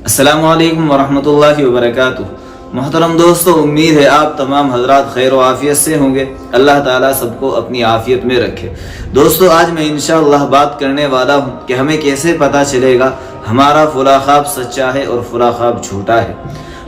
अस्सलामु अलैकुम वरहमतुल्लाहि वबरकातुहू। मोहतरम दोस्तों, उम्मीद है आप तमाम हजरात खैर व आफियत से होंगे। अल्लाह ताला सबको अपनी आफियत में रखे। दोस्तों, आज मैं इंशाअल्लाह बात करने वाला हूँ कि हमें कैसे पता चलेगा हमारा फला ख्वाब सच्चा है और फला ख्वाब झूठा है।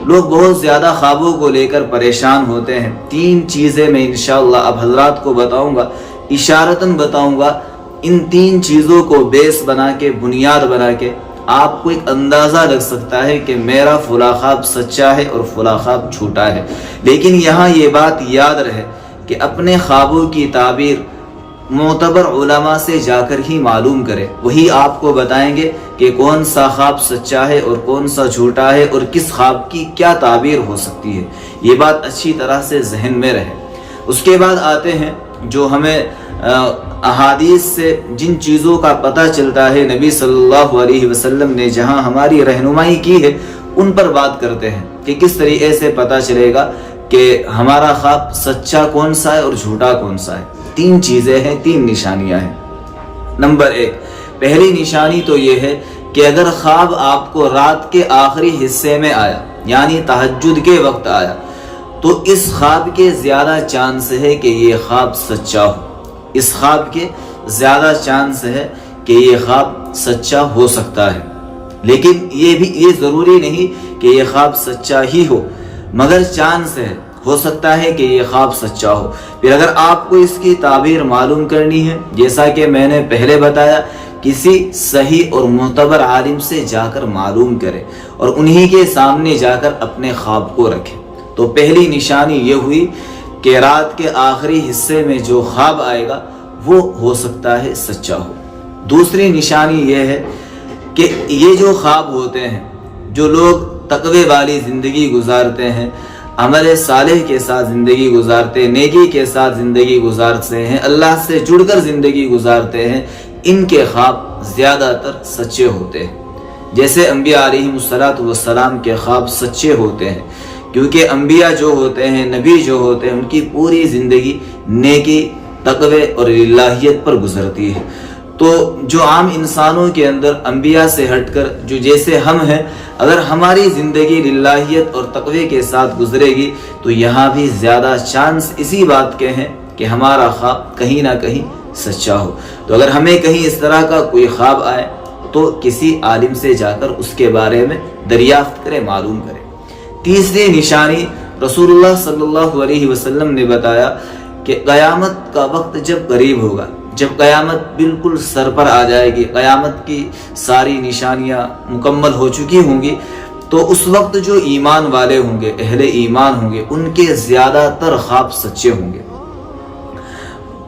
लोग बहुत ज़्यादा ख्वाबों को लेकर परेशान होते हैं। 3 चीज़ें मैं इंशाअल्लाह अब हजरात को बताऊँगा, इशारतन बताऊँगा। इन 3 चीज़ों को बेस बना के, बुनियाद बना के आपको एक अंदाज़ा लग सकता है कि मेरा फला ख्वाब सच्चा है और फला ख्वाब झूठा है। लेकिन यहाँ ये बात याद रहे कि अपने ख्वाबों की ताबीर मोतबर उलमा से जाकर ही मालूम करें। वही आपको बताएंगे कि कौन सा ख्वाब सच्चा है और कौन सा झूठा है और किस ख्वाब की क्या ताबीर हो सकती है। ये बात अच्छी तरह से जहन में रहे। उसके बाद आते हैं जो हमें अहादीस से जिन चीज़ों का पता चलता है, नबी सल्लल्लाहु अलैहि वसल्लम ने जहां हमारी रहनुमाई की है, उन पर बात करते हैं कि किस तरीके से पता चलेगा कि हमारा ख्वाब सच्चा कौन सा है और झूठा कौन सा है। 3 चीज़ें हैं, 3 निशानियां हैं। नंबर 1, पहली निशानी तो ये है कि अगर ख्वाब आपको रात के आखिरी हिस्से में आया, यानी तहज्जुद के वक्त आया, तो इस ख्वाब के ज़्यादा चांस है कि ये ख्वाब सच्चा हो। इस ख्वाब के ज़्यादा चांस है कि ये ख्वाब सच्चा हो सकता है। लेकिन ये ज़रूरी नहीं कि ये ख्वाब सच्चा ही हो, मगर चांस है, हो सकता है कि ये ख्वाब सच्चा हो। फिर अगर आपको इसकी ताबीर मालूम करनी है, जैसा कि मैंने पहले बताया, किसी सही और मुतबर आलिम से जाकर मालूम करें और उन्हीं के सामने जाकर अपने ख्वाब को रखें। तो पहली निशानी ये हुई कि रात के आखिरी हिस्से में जो ख्वाब आएगा वो हो सकता है सच्चा हो। दूसरी निशानी ये है कि ये जो ख्वाब होते हैं, जो लोग तकवे वाली ज़िंदगी गुजारते हैं, अमल सालेह के साथ ज़िंदगी गुजारते हैं, नेकी के साथ ज़िंदगी गुजारते हैं, अल्लाह से जुड़कर ज़िंदगी गुजारते हैं, इनके ख्वाब ज़्यादातर सच्चे होते हैं। जैसे अम्बिया अलैहिमुस्सलातु वस्सलाम के ख्वाब सच्चे होते हैं, क्योंकि अम्बिया जो होते हैं, नबी जो होते हैं, उनकी पूरी ज़िंदगी नेकी, तक़वे और लिल्लाहियत पर गुजरती है। तो जो आम इंसानों के अंदर अम्बिया से हटकर जो जैसे हम हैं, अगर हमारी ज़िंदगी लिल्लाहियत और तक़वे के साथ गुजरेगी तो यहाँ भी ज़्यादा चांस इसी बात के हैं कि हमारा ख्वाब कहीं ना कहीं सच्चा हो। तो अगर हमें कहीं इस तरह का कोई ख्वाब आए तो किसी आलिम से जाकर उसके बारे में दरियाफ्त करें, मालूम करें। तीसरी निशानी रसूलुल्लाह सल्लल्लाहु अलैहि वसल्लम ने बताया कि क़यामत का वक्त जब करीब होगा, जब क़यामत बिल्कुल सर पर आ जाएगी, क़यामत की सारी निशानियां मुकम्मल हो चुकी होंगी, तो उस वक्त जो ईमान वाले होंगे, अहले ईमान होंगे, उनके ज़्यादातर ख्वाब सच्चे होंगे।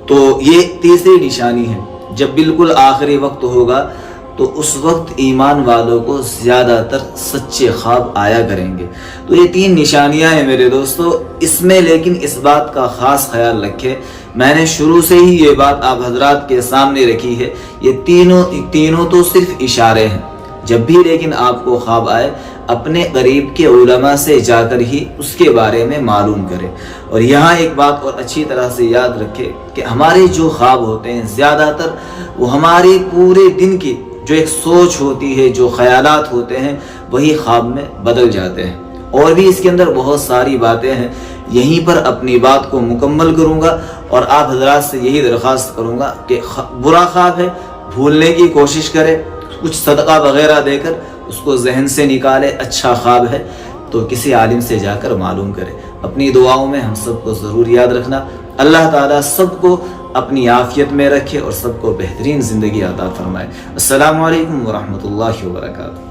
तो ये तीसरी निशानी है। जब बिल्कुल आखिरी वक्त होगा तो उस वक्त ईमान वालों को ज़्यादातर सच्चे ख्वाब आया करेंगे। तो ये 3 निशानियां हैं मेरे दोस्तों। इसमें लेकिन इस बात का ख़ास ख्याल रखें, मैंने शुरू से ही ये बात आप हजरात के सामने रखी है, ये तीनों तो सिर्फ इशारे हैं। जब भी लेकिन आपको ख्वाब आए, अपने करीब के उलमा से जाकर ही उसके बारे में मालूम करें। और यहाँ एक बात और अच्छी तरह से याद रखें कि हमारे जो ख्वाब होते हैं, ज़्यादातर वो हमारे पूरे दिन की जो एक सोच होती है, जो ख्यालात होते हैं, वही ख्वाब में बदल जाते हैं। और भी इसके अंदर बहुत सारी बातें हैं। यहीं पर अपनी बात को मुकम्मल करूँगा और आप हजरात से यही दरख्वास्त करूँगा कि बुरा ख्वाब है, भूलने की कोशिश करें, कुछ सदका वगैरह देकर उसको जहन से निकाले। अच्छा ख्वाब है तो किसी आलिम से जाकर मालूम करें। अपनी दुआओं में हम सबको ज़रूर याद रखना। अल्लाह ताला सबको अपनी आफियत में रखे और सबको बेहतरीन ज़िंदगी अता फरमाए। अस्सलामु अलैकुम वरहमतुल्लाहि वबरकातुहू।